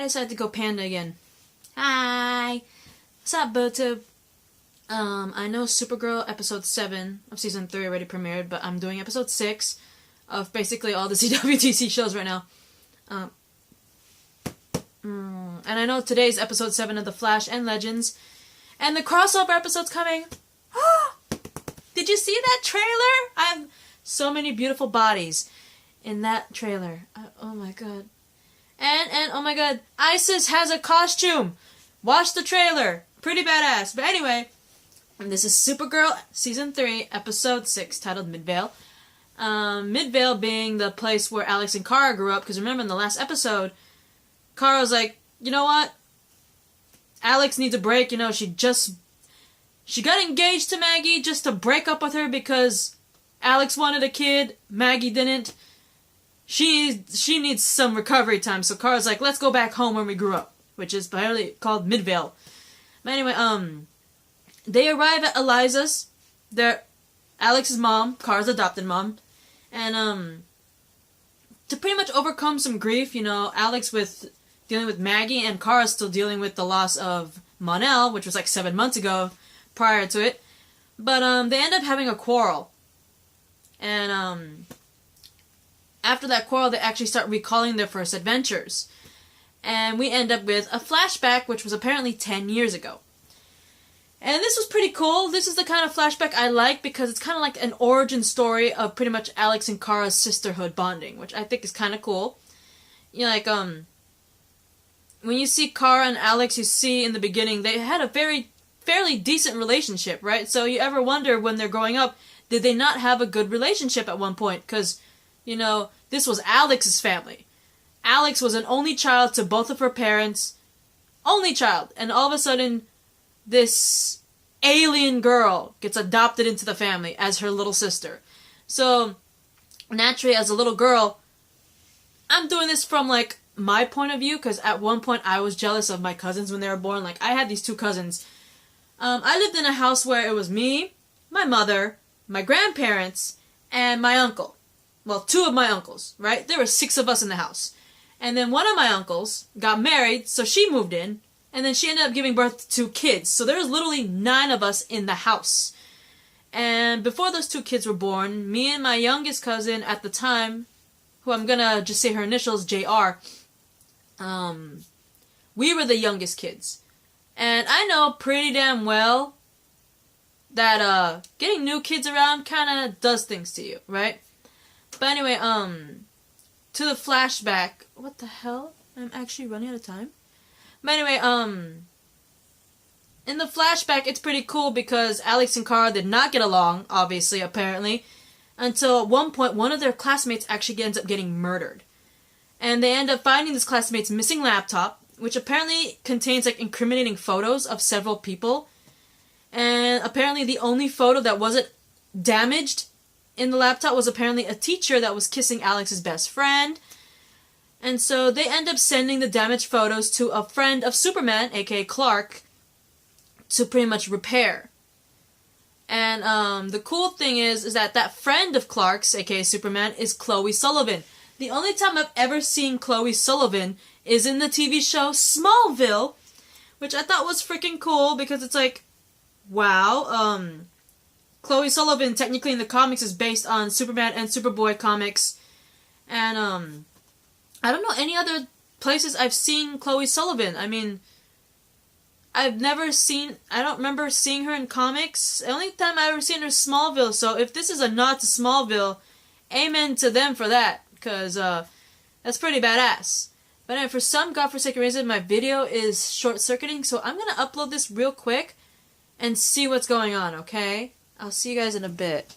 I decided to go panda again. Hi! What's up, BoTube? I know Supergirl episode 7 of season 3 already premiered, but I'm doing episode 6 of basically all the CWTC shows right now. And I know today's episode 7 of The Flash and Legends, and the crossover episode's coming. Did you see that trailer? I have so many beautiful bodies in that trailer. Oh my god. And oh my god, Isis has a costume! Watch the trailer! Pretty badass. But anyway, this is Supergirl season 3, episode 6, titled Midvale. Midvale being the place where Alex and Kara grew up, because remember in the last episode, Kara was like, you know what? Alex needs a break, you know, she got engaged to Maggie just to break up with her because Alex wanted a kid, Maggie didn't. She needs some recovery time, so Kara's like, let's go back home where we grew up, which is apparently called Midvale. But anyway, they arrive at Eliza's, they're Alex's mom, Kara's adopted mom, and to pretty much overcome some grief, you know, Alex with dealing with Maggie, and Kara's still dealing with the loss of Mon-El, which was like 7 months ago, prior to it. But they end up having a quarrel, and after that quarrel, they actually start recalling their first adventures. And we end up with a flashback, which was apparently 10 years ago. And this was pretty cool. This is the kind of flashback I like because it's kind of like an origin story of pretty much Alex and Kara's sisterhood bonding, which I think is kind of cool. You know, like, when you see Kara and Alex, you see in the beginning, they had a fairly decent relationship, right? So you ever wonder when they're growing up, did they not have a good relationship at one point? Because, you know, this was Alex's family. Alex was an only child to both of her parents. Only child. And all of a sudden, this alien girl gets adopted into the family as her little sister. So, naturally, as a little girl, I'm doing this from, like, my point of view, because at one point I was jealous of my cousins when they were born. Like, I had these 2 cousins. I lived in a house where it was me, my mother, my grandparents, and my uncle. Well, 2 of my uncles, right? There were 6 of us in the house. And then one of my uncles got married, so she moved in, and then she ended up giving birth to 2 kids. So there was literally 9 of us in the house. And before those 2 kids were born, me and my youngest cousin at the time, who I'm gonna just say her initials, JR, we were the youngest kids. And I know pretty damn well that getting new kids around kinda does things to you, right? But anyway, to the flashback. What the hell? I'm actually running out of time. But anyway, in the flashback, it's pretty cool because Alex and Kara did not get along, obviously, apparently, until at one point, one of their classmates actually ends up getting murdered. And they end up finding this classmate's missing laptop, which apparently contains, like, incriminating photos of several people. And apparently the only photo that wasn't damaged in the laptop was apparently a teacher that was kissing Alex's best friend. And so they end up sending the damaged photos to a friend of Superman, aka Clark, to pretty much repair. And the cool thing is that that friend of Clark's, aka Superman, is Chloe Sullivan. The only time I've ever seen Chloe Sullivan is in the TV show Smallville, which I thought was freaking cool because it's like, wow, Chloe Sullivan, technically in the comics, is based on Superman and Superboy comics. And, I don't know any other places I've seen Chloe Sullivan. I mean, I don't remember seeing her in comics. The only time I ever seen her is Smallville, so if this is a nod to Smallville, amen to them for that, because, that's pretty badass. But anyway, for some godforsaken reason, my video is short-circuiting, so I'm gonna upload this real quick and see what's going on, okay? I'll see you guys in a bit.